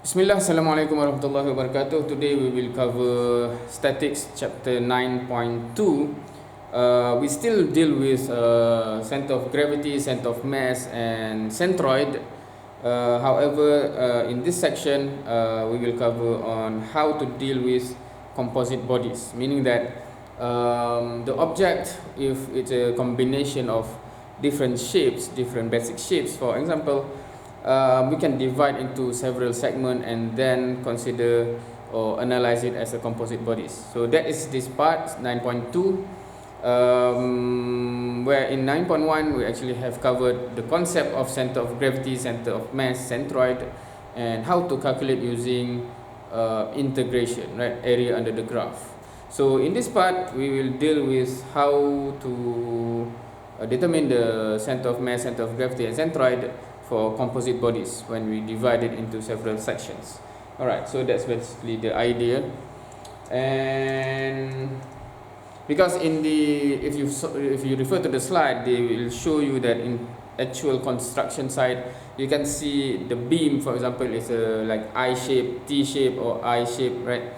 Bismillah, Assalamualaikum warahmatullahi wabarakatuh. Today we will cover Statics chapter 9.2. We still deal with center of gravity, center of mass and centroid. However, in this section we will cover on how to deal with composite bodies, meaning that the object, if it's a combination of different shapes, different basic shapes, for example, we can divide into several segments and then consider or analyze it as a composite bodies. So that is this part 9.2, where in 9.1 we actually have covered the concept of center of gravity, center of mass, centroid, and how to calculate using integration, right, area under the graph. So in this part we will deal with how to determine the center of mass, center of gravity and centroid for composite bodies when we divide it into several sections. Alright, so that's basically the idea. And because in the if you refer to the slide, they will show you that in actual construction site you can see the beam, for example, is a like I shape, T shape or I shape, right?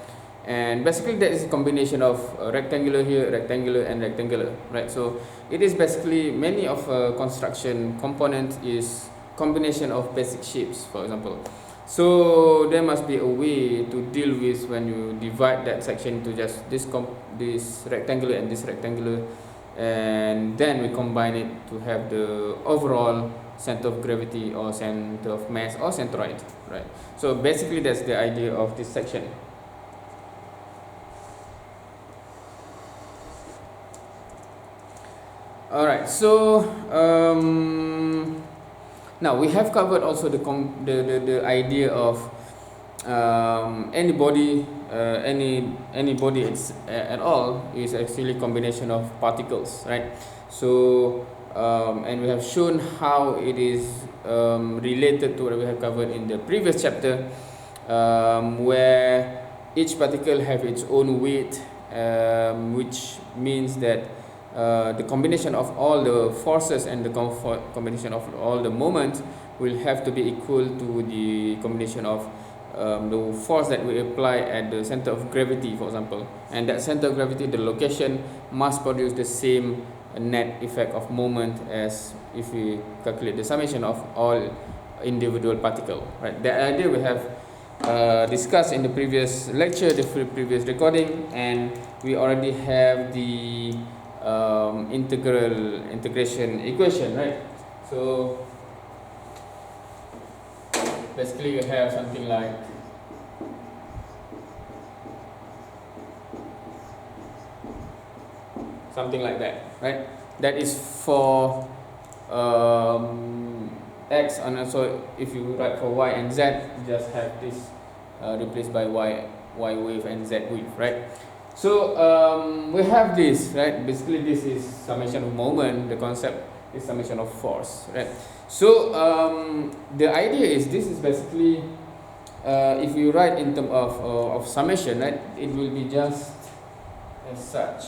And basically that is a combination of rectangular here, rectangular and rectangular, right? So it is basically many of construction components is combination of basic shapes, for example. So there must be a way to deal with when you divide that section into just this rectangular and this rectangular, and then we combine it to have the overall center of gravity or center of mass or centroid, right? So basically that's the idea of this section. Alright, so now we have covered also the idea of any body at all is actually a combination of particles, right? So and we have shown how it is related to what we have covered in the previous chapter, where each particle have its own weight, which means that the combination of all the forces and the combination of all the moments will have to be equal to the combination of the force that we apply at the center of gravity, for example. And that center of gravity, the location, must produce the same net effect of moment as if we calculate the summation of all individual particle, right? The idea we have discussed in the previous lecture, the previous recording, and we already have the integration equation, right? So basically you have something like that, right? That is for x, and also if you write for y and z, you just have this replaced by y wave and z wave, right? So we have this, right? Basically this is summation of moment, the concept is summation of force, right? So the idea is this is basically if you write in terms of summation, right, it will be just as such,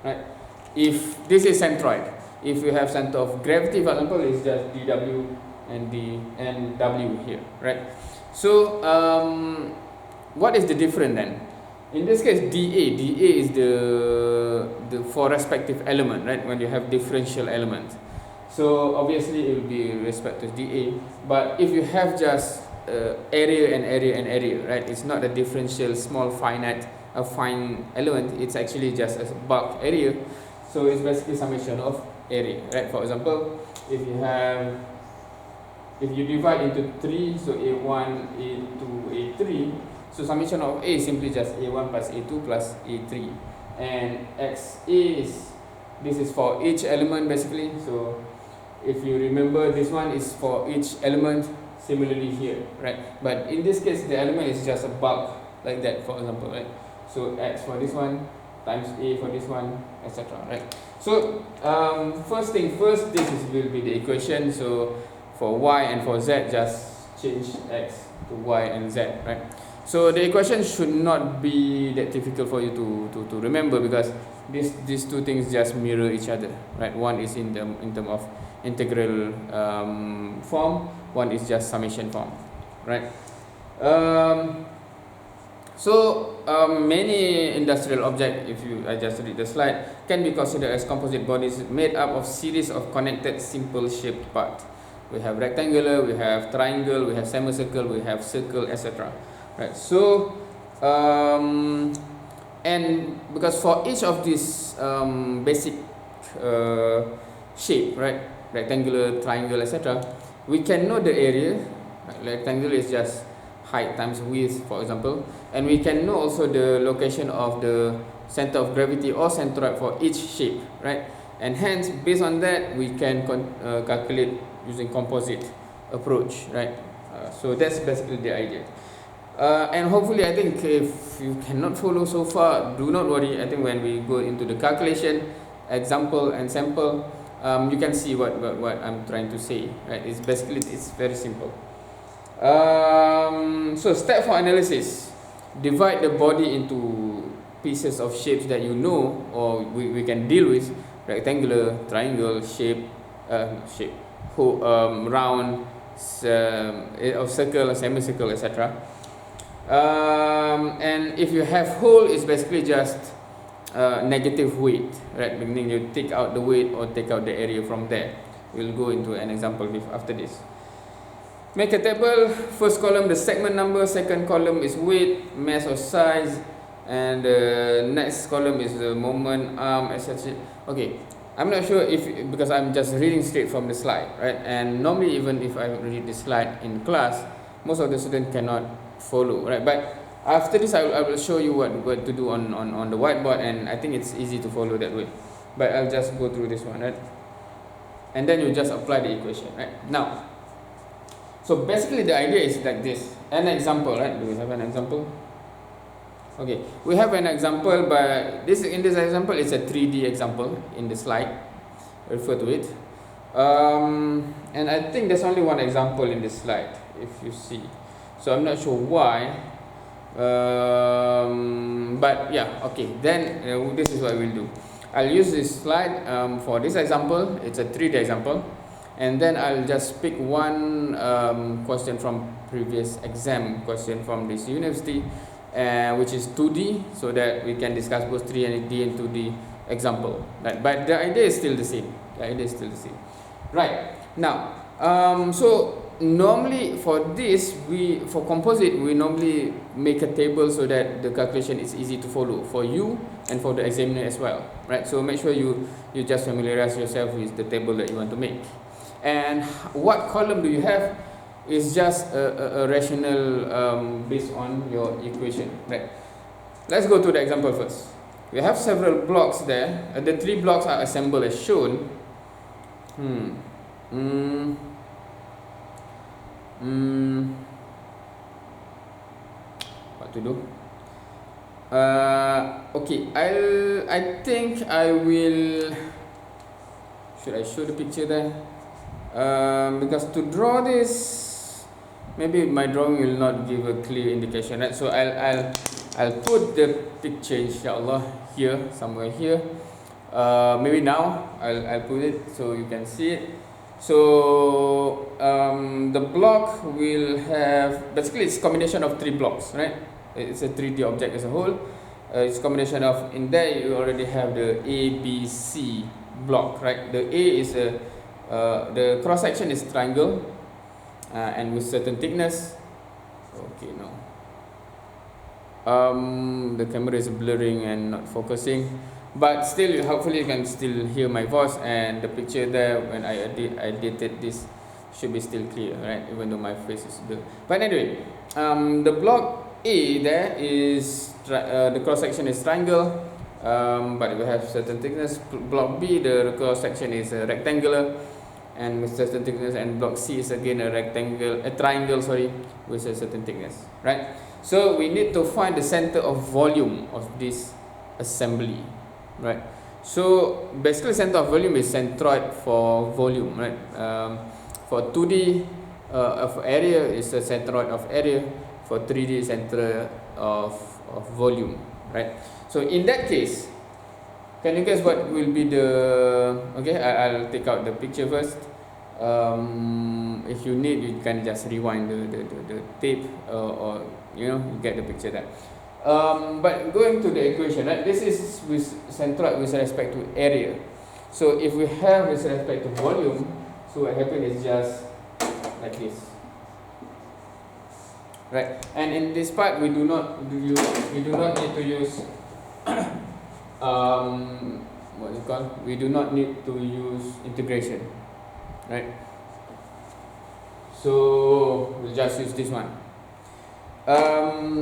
right? If this is centroid, if you have center of gravity, for example, it's just dw and W here, right? So what is the difference then? In this case, dA is the for respective element, right? When you have differential element, so obviously it will be respect to dA. But if you have just area and area and area, right? It's not a differential small finite fine element. It's actually just a bulk area. So it's basically summation of area, right? For example, if you divide into 3, so A1, A2, A3, so summation of A is simply just A1 plus A2 plus A3. And XA this is for each element basically. So if you remember, this one is for each element, similarly here, right? But in this case, the element is just a bulk, like that, for example, right? So X for this one, times A for this one, etc., right? So first thing first, this will be the equation. So for y and for z, just change x to y and z, right? So the equation should not be that difficult for you to remember, because these two things just mirror each other, right? One is in term of integral form, one is just summation form, right? Many industrial objects, I just read the slide, can be considered as composite bodies made up of series of connected simple shaped parts. We have rectangular, we have triangle, we have semicircle, we have circle, etc. Right. So, and because for each of these basic shape, right, rectangular, triangle, etc., we can know the area. Rectangle is just height times width, for example, and we can know also the location of the center of gravity or centroid for each shape, right? And hence, based on that, we can calculate using composite approach, right? So that's basically the idea. And hopefully, I think if you cannot follow so far, do not worry. I think when we go into the calculation, example and sample, you can see what I'm trying to say, right? It's very simple. So step for analysis, divide the body into pieces of shapes that you know or we can deal with: rectangular, triangle, round, circle, semicircle, etc. And if you have hole, it's basically just negative weight, right? Meaning you take out the weight or take out the area from there. We'll go into an example after this. Make a table. First column, the segment number. Second column is weight, mass or size, and the next column is the moment, arm, etc. Okay, I'm not sure because I'm just reading straight from the slide, right? And normally, even if I read the slide in class, most of the students cannot follow, right? But after this, I will show you what to do on the whiteboard, and I think it's easy to follow that way. But I'll just go through this one, right? And then you just apply the equation, right? Now, so basically the idea is like this. An example, right? Do we have an example? Okay, we have an example, but in this example, it's a 3D example in the slide. Refer to it. And I think there's only one example in this slide, if you see. So I'm not sure why. But yeah, okay. Then this is what we'll do. I'll use this slide for this example. It's a 3D example. And then I'll just pick one question from previous exam question from this university, which is 2D, so that we can discuss both 3D and 2D example. Right? But the idea is still the same. Right. Now, so normally for this, for composite, we normally make a table so that the calculation is easy to follow for you and for the examiner as well. Right. So make sure you just familiarize yourself with the table that you want to make. And what column do you have is just a rational based on your equation, right? Let's go to the example first. We have several blocks there. The 3 blocks are assembled as shown. What to do? Okay, I think I will. Should I show the picture there? Because to draw this, maybe my drawing will not give a clear indication, right? So I'll put the picture, inshallah, here, somewhere here. Maybe now I'll put it so you can see it. So the block will have, basically it's a combination of 3 blocks, right? It's a 3D object as a whole. It's a combination of, in there you already have the A, B, C block, right? The A is the cross section is triangle and with certain thickness. Okay, no. The camera is blurring and not focusing, but still, hopefully you can still hear my voice, and the picture there when I edited this should be still clear, right? Even though my face is blurred. But anyway, the block A there is the cross section is triangle, but we have certain thickness. Block B, the cross section is rectangular and with certain thickness, and block C is again a triangle, with a certain thickness, right? So we need to find the center of volume of this assembly, right? So basically, center of volume is centroid for volume, right? For 2D of area is a centroid of area. For 3D, center of volume, right? So in that case, Can you guess what will be the, okay, I'll take out the picture first. If you need, you can just rewind the tape, or you know, you get the picture there. But going to the equation, right? This is with centroid with respect to area. So if we have with respect to volume, so what happens is just like this, right? And in this part, we do not need to use what is it called? We do not need to use integration, right? So we'll just use this one.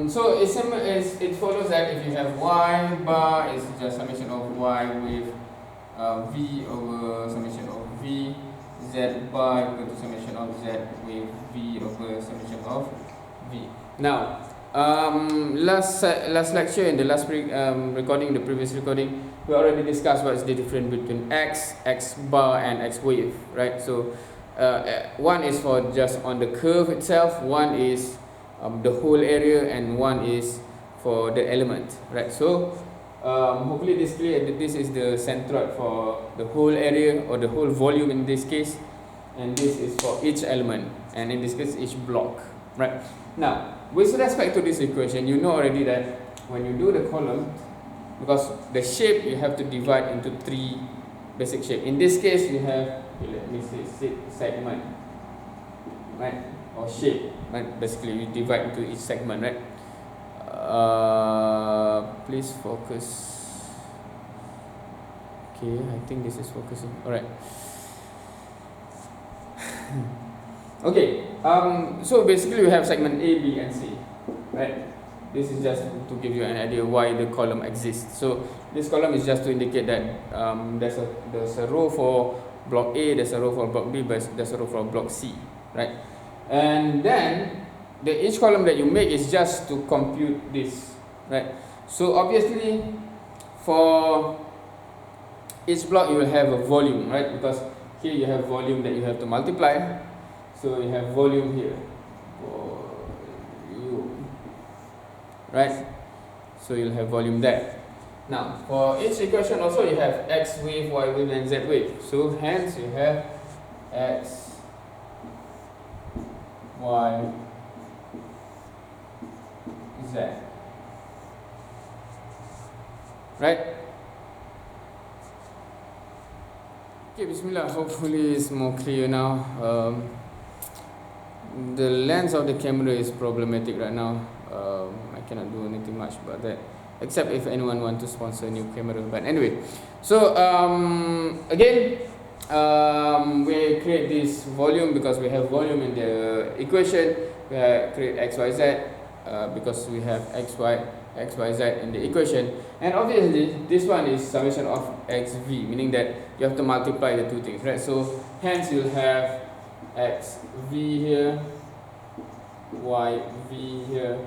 So it follows that if you have y bar, it's just summation of y with v over summation of v, z bar equal to summation of z with v over summation of v. Now, last lecture, in the last recording, the previous recording, we already discussed what is the difference between x bar, and x wave, right? So one is for just on the curve itself, one is the whole area, and one is for the element, right? So hopefully this clear that this is the centroid for the whole area, or the whole volume in this case, and this is for each element, and in this case each block, right? Now, with respect to this equation, you know already that when you do the column, because the shape you have to divide into three basic shape. In this case, you have, let me say, segment, right, or shape, right? Basically, you divide into each segment, right? Please focus. Okay, I think this is focusing. All right. Okay. So basically, we have segment A, B, and C, right? This is just to give you an idea why the column exists. So this column is just to indicate that there's a row for block A, there's a row for block B, but there's a row for block C, right? And then each column that you make is just to compute this, right? So obviously, for each block you will have a volume, right? Because here you have volume that you have to multiply. So you have volume here, right? So you'll have volume there. Now, for each equation also you have x wave, y wave, and z wave. So hence you have x, y, z. Right? Okay, bismillah. Hopefully it's more clear now. The lens of the camera is problematic right now. I cannot do anything much about that, except if anyone wants to sponsor a new camera. But anyway, so again, we create this volume because we have volume in the equation. We create x, y, z because we have x, y, z in the equation. And obviously, this one is summation of x, v, meaning that you have to multiply the two things, right? So hence you'll have x, v here, y, v here,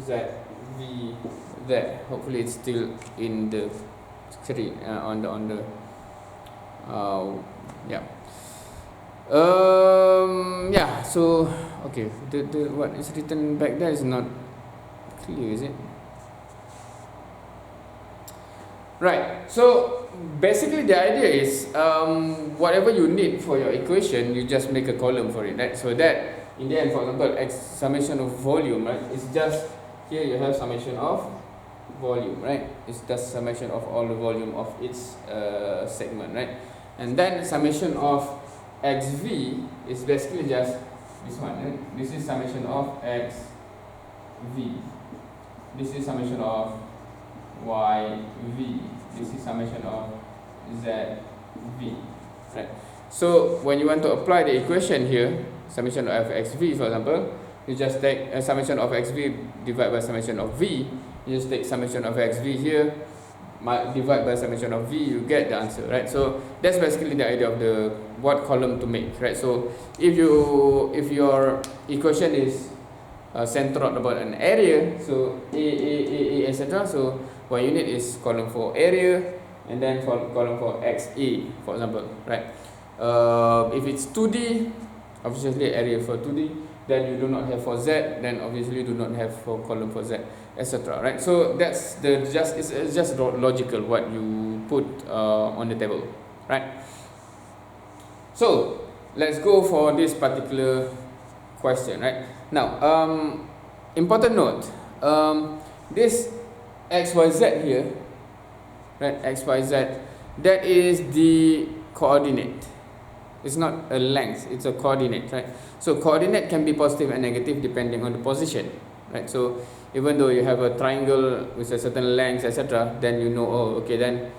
z, v there. Hopefully it's still in the screen, on the yeah. Yeah, so okay, the what is written back there is not clear, is it? Right, so basically the idea is whatever you need for your equation, you just make a column for it, right? So that in the end, for example, x summation of volume, right? It's just here you have summation of volume, right? It's just summation of all the volume of each segment, right? And then summation of xv is basically just this one, right? This is summation of xv. This is summation of yv. This is summation of zv, right? So when you want to apply the equation here, summation of xv, for example, you just take a summation of xv divided by summation of v. You just take summation of xv here, divide by summation of v, you get the answer, right? So that's basically the idea of the what column to make, right? So if your equation is centered about an area, so a etc. So what you need is column for area, and then for column for xa, for example, right? If it's 2D, obviously area for 2D. then you do not have for Z, then obviously you do not have for column for Z, etc. Right? So that's it's just logical what you put on the table, right? So let's go for this particular question, right? Now, important note, this XYZ here, right? XYZ, that is the coordinate. It's not a length, it's a coordinate, right? So coordinate can be positive and negative depending on the position, right? So even though you have a triangle with a certain length, etc., then you know, oh, okay, then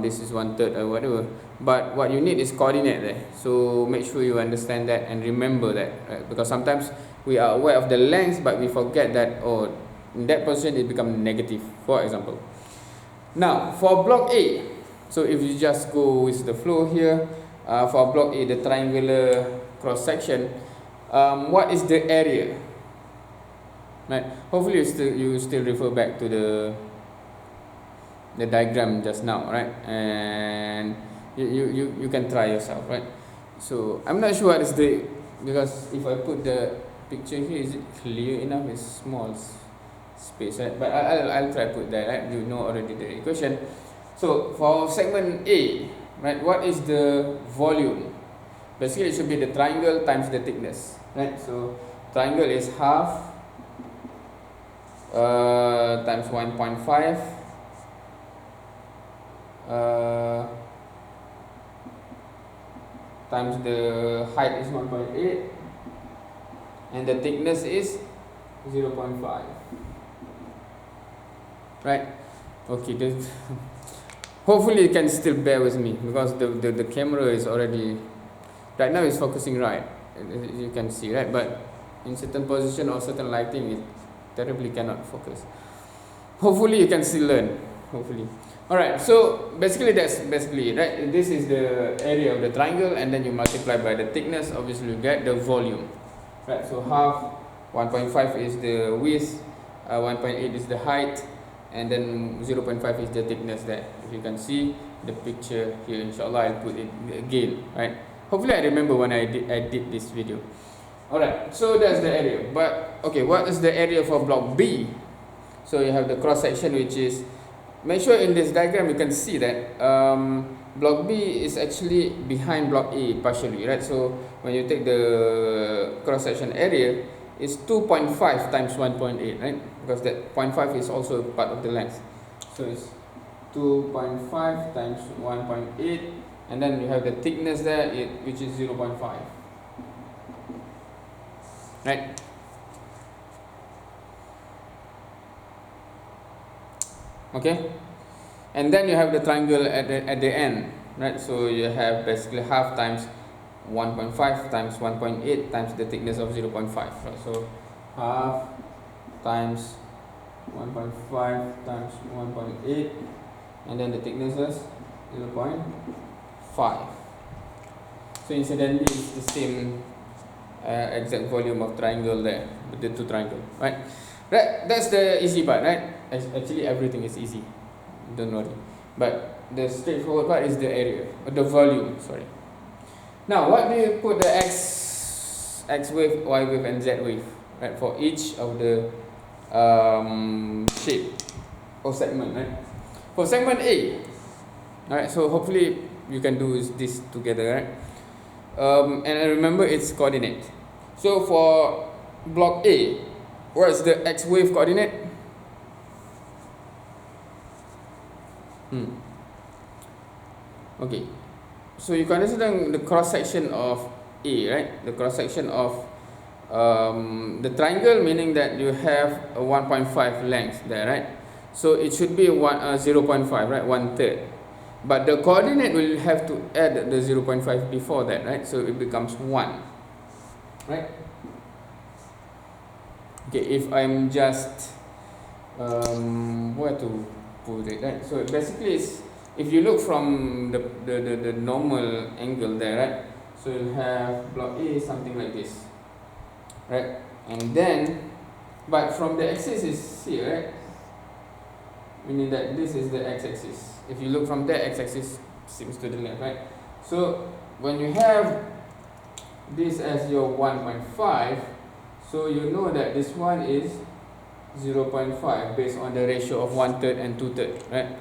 this is 1/3 or whatever. But what you need is coordinate there. So make sure you understand that and remember that, right? Because sometimes we are aware of the length, but we forget that, oh, in that position it becomes negative, for example. Now for block A, so if you just go with the flow here, for block A, the triangular cross section, what is the area? Right. Hopefully you still refer back to the diagram just now, right? And you can try yourself, right? So I'm not sure what is because if I put the picture here, is it clear enough? It's small space, right? But I'll try to put that, right? You know already the equation. So for segment A, right, what is the volume? Basically it should be the triangle times the thickness, right? So triangle is half times 1.5 times the height is 1.8 and the thickness is 0.5, right? Okay, hopefully you can still bear with me because the camera is already right now is focusing right, you can see, right? But in certain position or certain lighting it terribly cannot focus. Hopefully you can still learn, hopefully. Alright, so basically that's basically it, right? This is the area of the triangle and then you multiply by the thickness, obviously you get the volume, right? So half, 1.5 is the width, 1.8 is the height, and then 0.5 is the thickness there. If you can see the picture here, inshallah I'll put it again, right? Hopefully I remember when I did this video. Alright, so that's the area. But okay, what is the area for block B? So you have the cross section, which is, make sure in this diagram you can see that block B is actually behind block A partially, right? So when you take the cross section area, it's 2.5 times 1.8, right? Because that 0.5 is also part of the length. So it's 2.5 times 1.8, and then you have the thickness there, which is 0.5, right? Okay, and then you have the triangle at the end, right? So you have basically half times 1.5 times 1.8 times the thickness of 0.5, right? So half times 1.5 times 1.8, and then the thickness is 0.5. So incidentally it's the same exact volume of triangle there, with the two triangles, right? Right, that's the easy part, right? Actually everything is easy, don't worry. But the straightforward part is the area, or the volume, sorry. Now what do you put the X wave, Y wave and Z wave, right, for each of the shape or segment, right? For segment A, alright, so hopefully you can do this together, right? And remember its coordinate. So for block A, what is the X wave coordinate? Okay, so you can consider the cross section of A, right? The cross section of the triangle, meaning that you have a 1.5 length there, right? So it should be 0.5, right? 1/3. But the coordinate will have to add the 0.5 before that, right? So it becomes 1, right? Okay, if I'm just where to put it, right? So basically it's, if you look from the normal angle there, right? So you'll have block A something like this, right? And then, but from the axis is here, right? Meaning that this is the x-axis. If you look from there, x-axis seems to the left, right? So when you have this as your 1.5, So you know that this one is 0.5 based on the ratio of 1/3 and 2/3, right?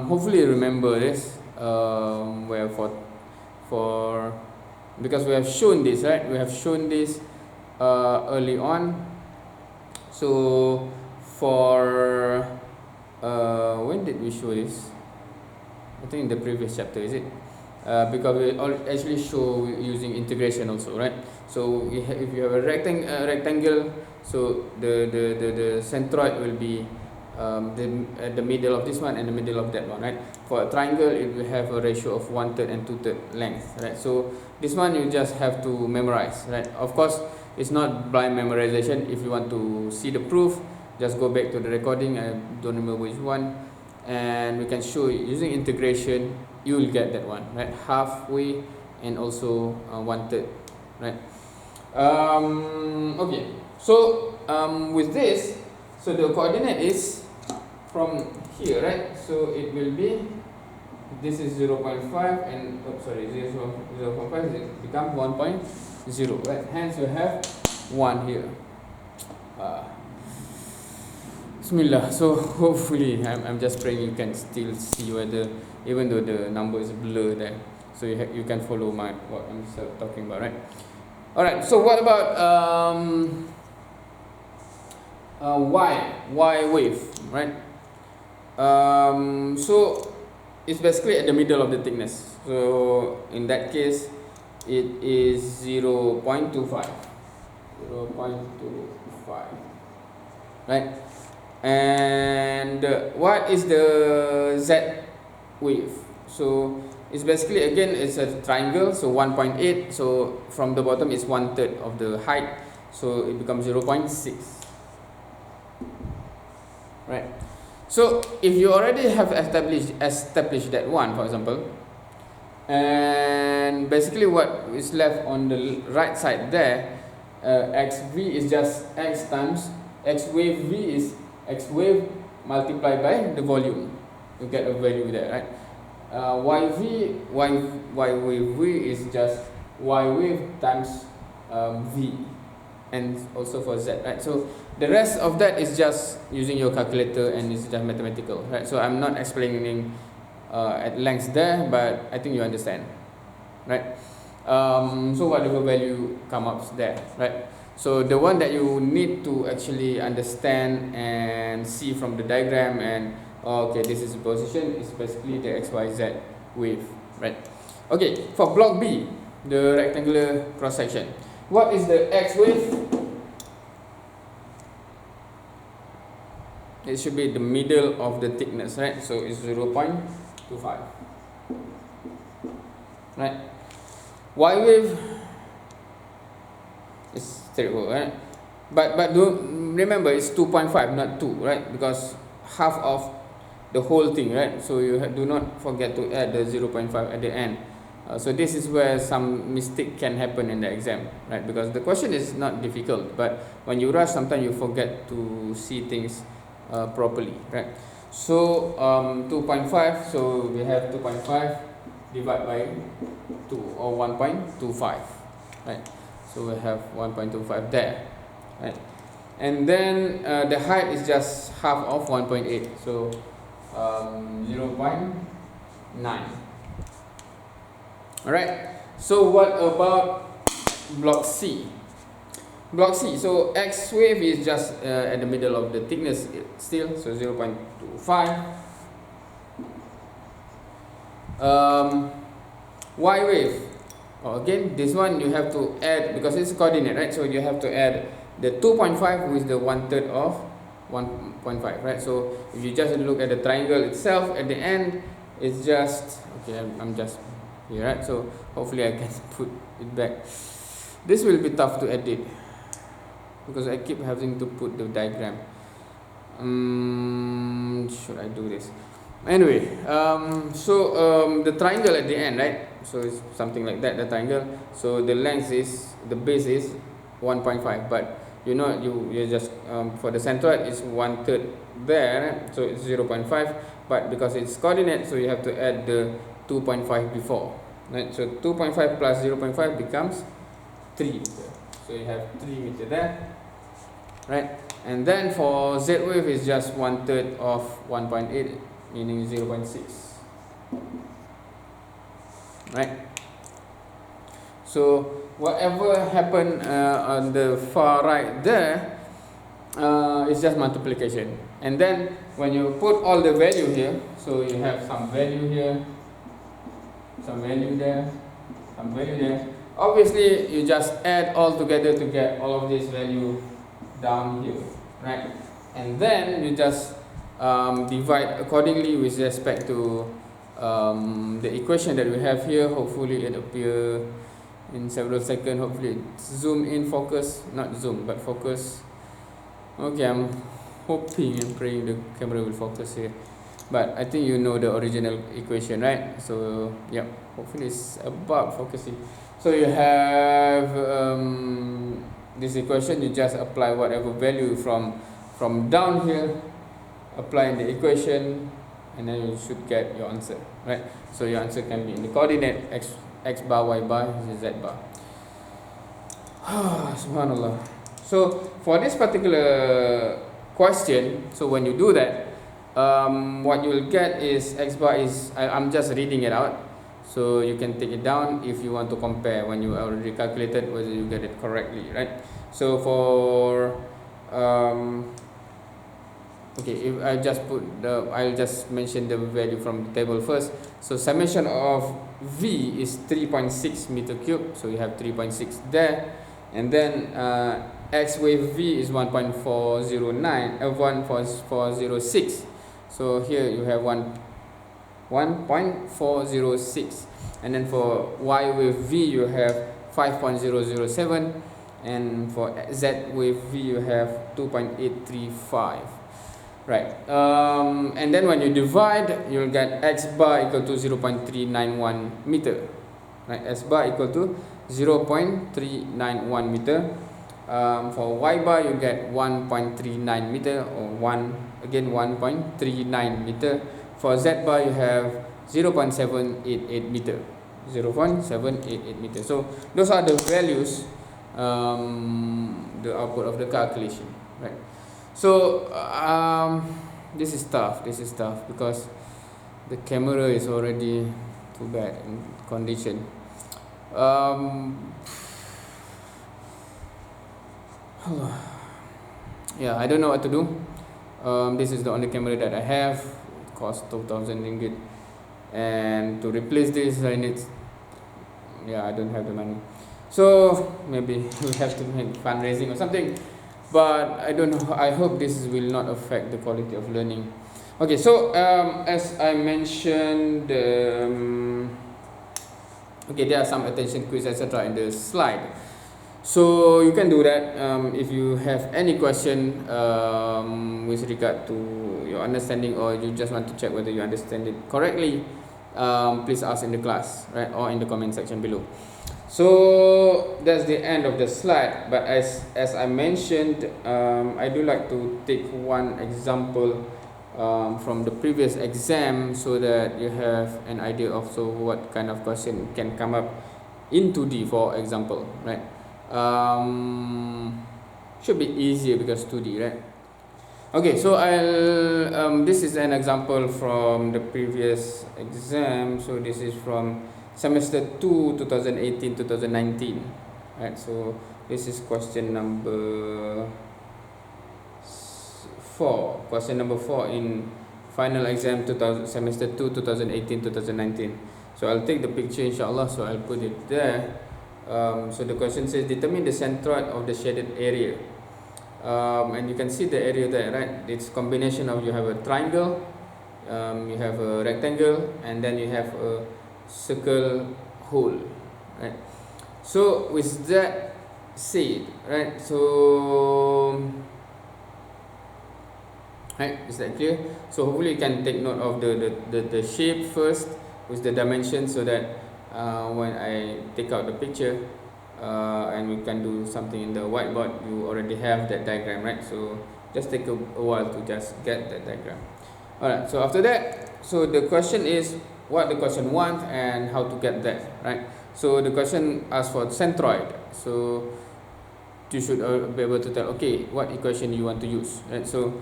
Hopefully you remember this, where for because we have shown this, right? We have shown this early on. So for when did we show this? I think in the previous chapter, is it? Because we actually show using integration also, right? So if you have a rectangle, so the centroid will be at the middle of this one and the middle of that one, right? For a triangle, it will have a ratio of 1/3 and 2/3 length, right? So this one you just have to memorize, right? Of course, it's not blind memorization. If you want to see the proof, just go back to the recording. I don't remember which one, and we can show using integration. You will get that one, right? Halfway and also 1/3, right? Okay. So with this, so the coordinate is from here, right? So it will be, this is 0.5 and 0.5 becomes 1.0, right? Hence you have 1 here. Bismillah. So hopefully I'm just praying you can still see whether, even though the number is blurred there, so you can follow what I'm talking about, right? Alright, so what about Y wave, right? So it's basically at the middle of the thickness. So in that case, it is 0.25, right? And what is the Z wave? So it's basically, again, it's a triangle, so 1.8, so from the bottom is 1/3 of the height, so it becomes 0.6, right? So if you already have established that one, for example, and basically what is left on the right side there, xv is just x times x wave v is x wave multiplied by the volume. You get a value there, right? Y wave v is just y wave times v, and also for z, right? So the rest of that is just using your calculator and it's just mathematical, right? So I'm not explaining at length there, but I think you understand, right? So whatever value come up there, right? So the one that you need to actually understand and see from the diagram, and okay, this is the position, is basically the XYZ wave, right? Okay, for block B, the rectangular cross section, what is the X wave? It should be the middle of the thickness, right? So it's 0.25, right? Y wave is terrible, right? But don't remember, it's 2.5, not 2, right? Because half of the whole thing, right? So you do not forget to add the 0.5 at the end. So this is where some mistake can happen in the exam, right? Because the question is not difficult, but when you rush, sometimes you forget to see things properly, right? So 2.5, so we have 2.5 divided by 2, or 1.25, right? So we have 1.25 there, right? And then the height is just half of 1.8, so 0.9. Alright, so what about block C? Block C, so X wave is just at the middle of the thickness still, so 0.25. Y wave, again, this one you have to add, because it's coordinate, right? So you have to add the 2.5 with the 1/3 of 1.5, right? So if you just look at the triangle itself, at the end, it's just, okay, I'm just here, right? So hopefully I can put it back. This will be tough to edit, because I keep having to put the diagram. Should I do this? Anyway, the triangle at the end, right? So it's something like that, the triangle. So the length is, the base is 1.5, but you know, you just for the centroid is 1/3 there, so it's 0.5. But because it's coordinate, so you have to add the 2.5 before, right? So 2.5 plus 0.5 becomes 3. So you have 3 meter there, right? And then for Z wave is just 1/3 of 1.8, meaning 0.6, right? So whatever happened on the far right there is just multiplication. And then when you put all the value here, so you have some value here, some value there, some value there. Obviously, you just add all together to get all of this value down here, right? And then you just divide accordingly with respect to the equation that we have here. Hopefully it appear in several seconds. Hopefully zoom in, focus, not zoom but focus. Okay, I'm hoping and praying the camera will focus here, but I think you know the original equation, right? So yeah, hopefully it's about focusing. So you have this equation. You just apply whatever value from down here, apply in the equation, and then you should get your answer, right? So your answer can be in the coordinate x bar, y bar, z bar. Subhanallah. So for this particular question, so when you do that, what you will get is x bar is, I'm just reading it out, so you can take it down if you want to compare when you already calculated whether you get it correctly, right? So for okay, if I just I'll just mention the value from the table first. So summation of V is 3.6 meter cube, so you have 3.6 there, and then X wave V is 1.406. So here you have 1.406, and then for Y wave V you have 5.007, and for Z wave V you have 2.835. Right, and then when you divide, you'll get x bar equal to 0.391 meter. Right, x bar equal to 0.391 meter. For y bar, you get 1.39 meter, or 1.39 meter. For z bar, you have 0.788 meter. 0.788 meter. So those are the values, the output of the calculation. Right. So this is tough because the camera is already too bad in condition. Yeah, I don't know what to do. This is the only camera that I have. It costs 2,000 ringgit, and to replace this I need, I don't have the money. So maybe we have to make fundraising or something. But I don't know, I hope this will not affect the quality of learning. Okay, so as I mentioned, okay, there are some attention quiz, etc. in the slide. So you can do that. If you have any question with regard to your understanding, or you just want to check whether you understand it correctly, please ask in the class, right, or in the comment section below. So that's the end of the slide, but as I mentioned, I do like to take one example from the previous exam, so that you have an idea of what kind of question can come up in 2D, for example, right? Should be easier because 2D, right? Okay, so this is an example from the previous exam. So this is from semester 2 2018-2019, right? So this is question number 4 in final exam semester 2 2018-2019. So I'll take the picture, inshallah, so I'll put it there. So the question says, determine the centroid of the shaded area, and you can see the area there, right? It's combination of, you have a triangle, you have a rectangle, and then you have a circle hole, right? So with that said, right, so right, is that clear? So hopefully you can take note of the shape first with the dimension, so that when I take out the picture and we can do something in the whiteboard, you already have that diagram, right? So just take a while to just get that diagram. Alright, so after that, so the question is what the question wants and how to get that, right? So the question asks for centroid. So you should be able to tell, okay, what equation you want to use, right? So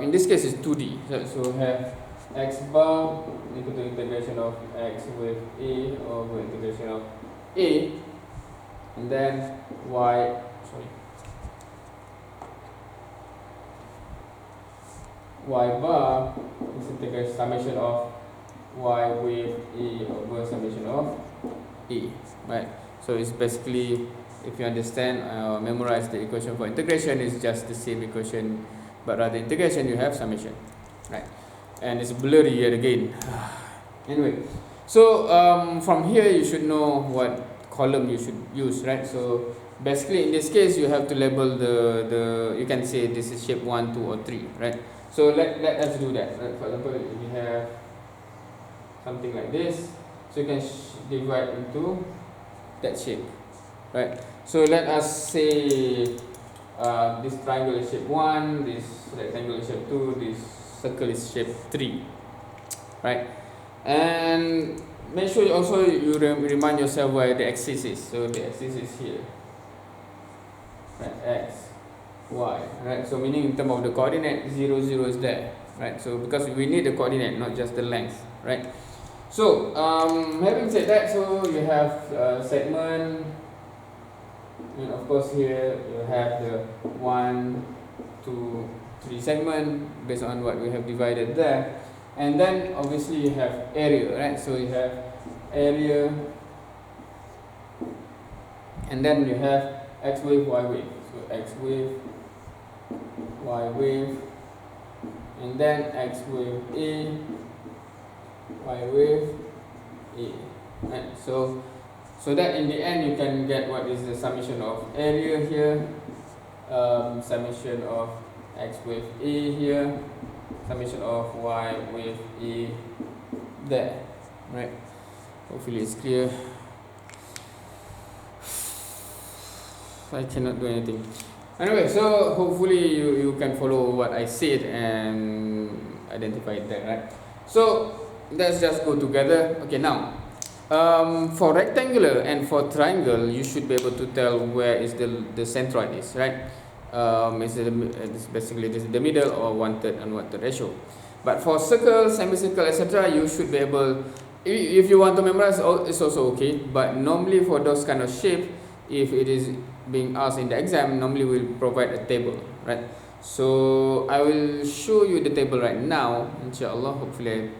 in this case it's 2D, so have x bar equal to integration of x with a over integration of a, and then y bar is integration summation of y with a over summation of a, right? So it's basically, if you understand, memorize the equation for integration is just the same equation, but rather integration you have summation, right? And it's blurry yet again. Anyway, so from here you should know what column you should use, right? So basically in this case you have to label the you can say this is shape 1, 2 or 3, right? So let us do that, right? For example, if we have something like this, so you can divide into that shape, right? So let us say this triangle is shape 1, this rectangle is shape 2, this circle is shape 3, right? And make sure also you remind yourself where the axis is. So the axis is here, right? X, y, right? So meaning in terms of the coordinate, 0, 0 is there, right? So because we need the coordinate, not just the length, right? So having said that, so you have segment, and of course here you have the 1, 2, 3 segment based on what we have divided there, and then obviously you have area, right? So you have area, and then you have x wave, y wave. So x wave, y wave, and then x wave a, y wave a, right? So that in the end you can get what is the summation of area here, summation of x with a here, summation of y with a there, right? Hopefully it's clear. I cannot do anything. Anyway, so hopefully you can follow what I said and identify that, right? So let's just go together. Okay, now for rectangular and for triangle, you should be able to tell where is the centroid is, right? It's basically this is the middle or 1/3 and 1/3 ratio. But for circle, semicircle, etc., you should be able, if you want to memorize, it's also okay. But normally for those kind of shape, if it is being asked in the exam, normally we'll provide a table, right? So I will show you the table right now, inshallah. Hopefully I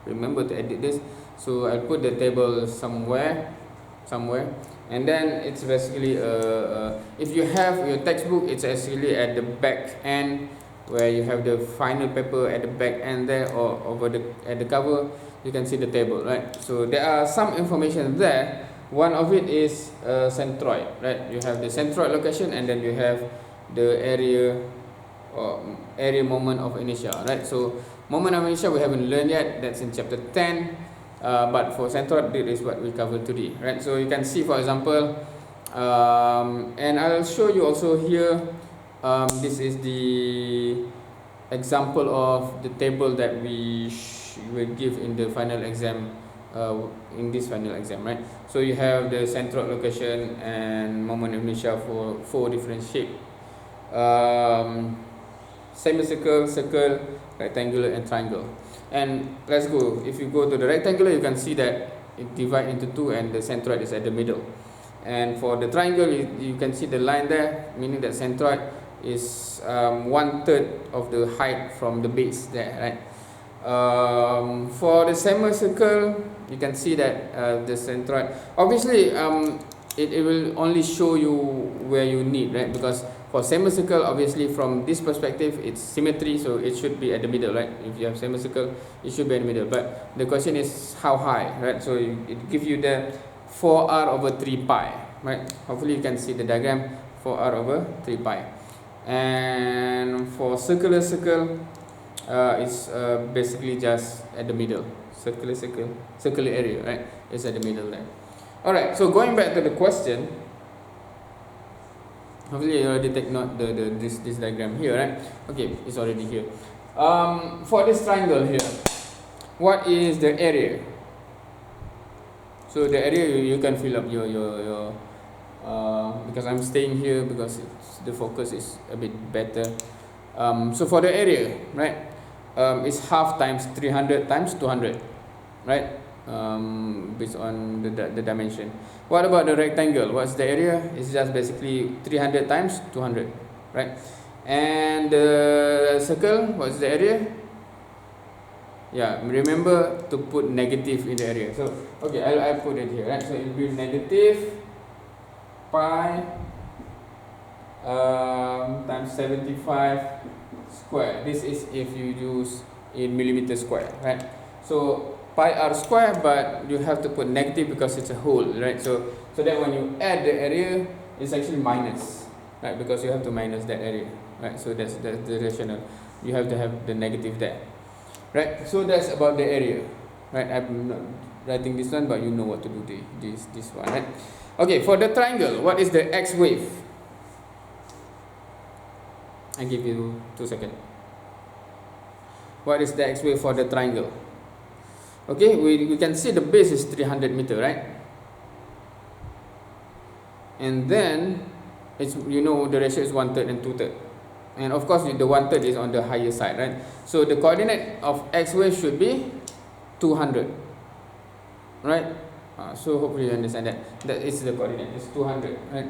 remember to edit this. So I'll put the table somewhere, and then it's basically if you have your textbook, it's actually at the back end where you have the final paper at the back end there, or over at the cover you can see the table, right? So there are some information there. One of it is centroid, right? You have the centroid location, and then you have the area or area moment of inertia, right? So moment of inertia we haven't learned yet, that's in chapter 10. But for centroid, this is what we covered today, right? So you can see, for example, and I'll show you also here, this is the example of the table that we will give in the final exam, in this final exam, right? So you have the centroid location and moment of inertia for 4 different shapes, semicircle, circle, rectangular and triangle. And let's go, if you go to the rectangular, you can see that it divides into 2 and the centroid is at the middle. And for the triangle, you can see the line there, meaning that centroid is 1/3 of the height from the base there, right? For the semicircle, you can see that the centroid, obviously it will only show you where you need, right? Because for semicircle, obviously from this perspective it's symmetry, so it should be at the middle, right? If you have semicircle, it should be in the middle. But the question is how high, right? So it gives you the 4r over 3 pi, right? Hopefully you can see the diagram, 4r over 3 pi. And for circular circle, it's basically just at the middle. Circular area, right? It's at the middle there. Alright, so going back to the question, hopefully you already take note this diagram here, right? Okay, it's already here. For this triangle here, what is the area? So the area, you can fill up your because I'm staying here because the focus is a bit better. So for the area, right, it's half times 300 times 200, right, based on the dimension. What about the rectangle? What's the area? It's just basically 300 times 200, right? And the circle, what's the area? Yeah, remember to put negative in the area. So okay, I'll put it here, right? So it will be negative pi times 75 square. This is if you use in millimeter square, right? So pi r square, but you have to put negative because it's a whole, right? So that when you add the area, it's actually minus, right? Because you have to minus that area, right? So that's the rationale. You have to have the negative there, right? So that's about the area, right? I'm not writing this one, but you know what to do this one, right? Okay, for the triangle, what is the x wave? I give you 2 seconds. What is the x wave for the triangle? Okay, we can see the base is 300 meter, right? And then it's, you know, the ratio is 1/3 and 2/3, and of course the 1/3 is on the higher side, right? So the coordinate of x wave should be 200, right? So hopefully you understand that is the coordinate, it's 200, right?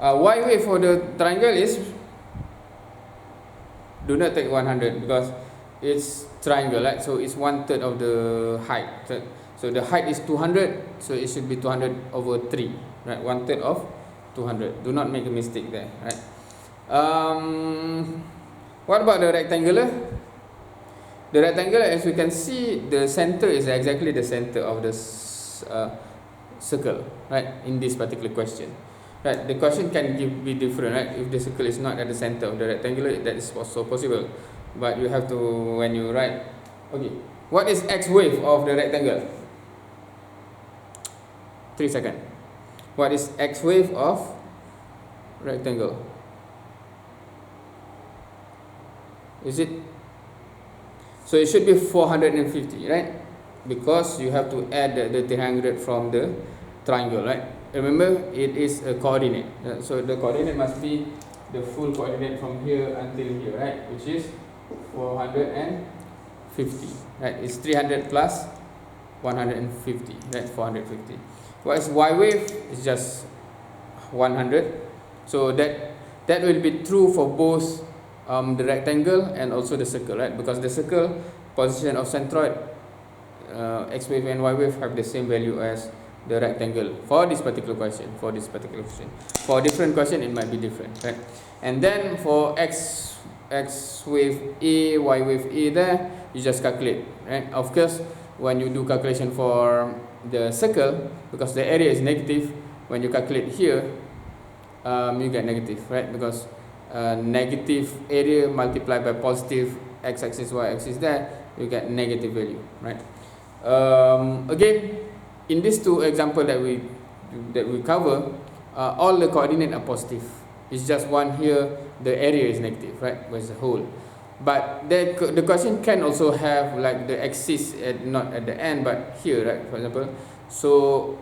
Y wave for the triangle is, do not take 100 because it's triangle, right? So it's 1/3 of the height. So the height is 200, so it should be 200 over 3, right? 1/3 of 200. Do not make a mistake there, right? What about the rectangular? The rectangular, as we can see, the center is exactly the center of the circle, right? In this particular question, right? The question can be different, right? If the circle is not at the center of the rectangular, that is also possible. But you have to, when you write, okay, what is x wave of the rectangle? 3 seconds. What is x wave of rectangle? Is it? So it should be 450, right? Because you have to add the 300 from the triangle, right? Remember, it is a coordinate. So the coordinate must be the full coordinate from here until here, right? Which is 450, right? It's 300 plus 150, right? 450. What is y wave? It's just 100. So that will be true for both the rectangle and also the circle, right? Because the circle position of centroid, x wave and y wave have the same value as the rectangle for this particular question. For different question, it might be different, right? And then for x wave A, y wave A there, you just calculate, right? Of course, when you do calculation for the circle, because the area is negative, when you calculate here, you get negative, right? Because negative area multiplied by positive x-axis, y-axis there, you get negative value, right? Again, in these two examples that we cover, all the coordinates are positive. It's just one here, the area is negative, right? As a whole. But the question can also have like the axis not at the end, but here, right? For example, so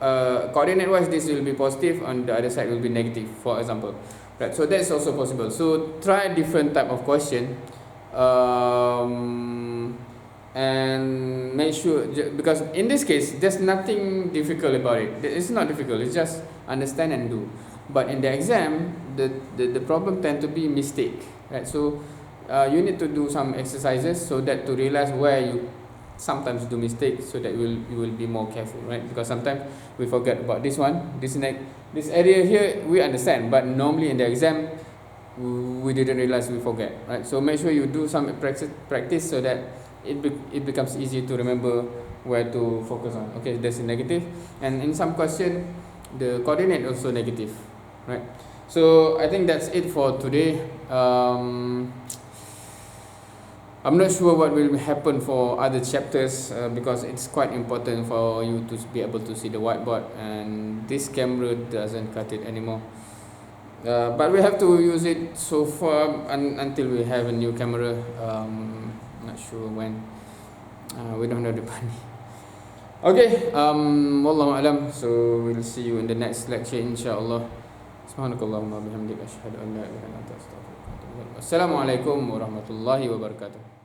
coordinate wise, this will be positive, on the other side will be negative, for example, right? So that's also possible. So try different type of question, and make sure, because in this case there's nothing difficult about it. It's not difficult, it's just understand and do. But in the exam, the problem tend to be mistake, right? So you need to do some exercises so that to realize where you sometimes do mistakes, so that you will be more careful, right? Because sometimes we forget about this one, this area here we understand, but normally in the exam we didn't realize, we forget, right? So make sure you do some practice so that it becomes easy to remember where to focus on. Okay, that's a negative, and in some question the coordinate also negative, right? So I think that's it for today. I'm not sure what will happen for other chapters, because it's quite important for you to be able to see the whiteboard, and this camera doesn't cut it anymore. But we have to use it so far until we have a new camera. Not sure when. We don't know the money. Okay, Wallahu alam. So we'll see you in the next lecture, inshallah. Subhanakallahumma bihamdika asyhadu an la ilaha illa anta astaghfiruka wa atubu ilaik. Assalamualaikum warahmatullahi wabarakatuh.